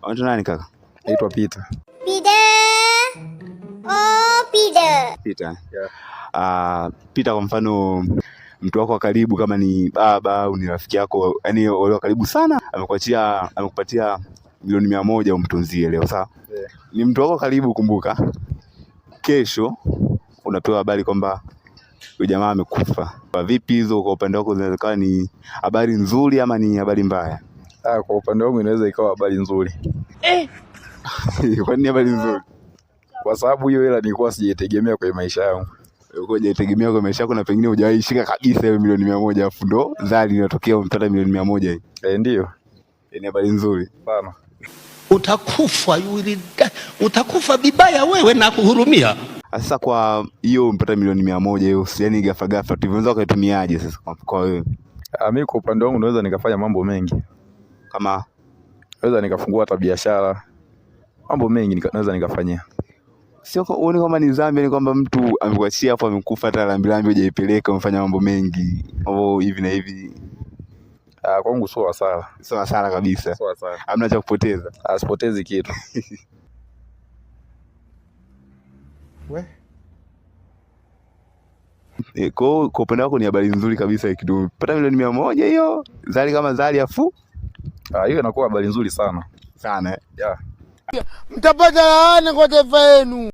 Unaitwa nani kaka? Naitwa Peter. Peter. Yeah. Peter, kwa mfano mtu wako wa karibu kama ni baba au ni rafiki yako, yani wale wa karibu sana, amekupatia milioni 100 umtunzie leo, sawa? Yeah. Ni mtu wako karibu, kumbuka. Kesho unapewa habari kwamba huyo jamaa amekufa. Vipi hizo kwa upande wako, zinaweza kuwa ni habari nzuri ama ni habari mbaya? Kwa upande wangu inaweza ikawa habari nzuri. Kwa nini habari nzuri? Kwa sababu hiyo hela nilikuwa sijaitegemea kwenye maisha yangu. Ulikuwa hujaitegemea kwa maisha yako na pengine hujawahi shika kabisa hiyo milioni 100, afu ndo zali inatokea umpata milioni 100 hii. Ndio. Ni habari nzuri sana. Utakufa bibaya wewe na kuhurumia. Sasa kwa hiyo umpata milioni 100 hiyo, yani ghafla tulianza kuitumiaje sasa kwa wewe? Mimi kwa upande wangu naweza nikafanya mambo mengi. Kama naweza nikafungua hata biashara. Mambo mengi naweza nikafanyia. Sio uone kama ni dhambi, ni kwamba mtu amekuachia hapo amekufa, hata lambilambi hujaipeleka, umefanya mambo mengi. Mambo hivi na hivi. Kwangu sio hasara. Sio hasara kabisa. Sio hasara. Hamna cha kupoteza. Asipotezi kitu. Kwa upande wako ni habari nzuri kabisa ikidu. Pata milioni 100 hiyo, zali kama zali afu. Hiyo inakuwa habari nzuri sana. Sana. Yeah. Mtapata laana kwa taifa lenu.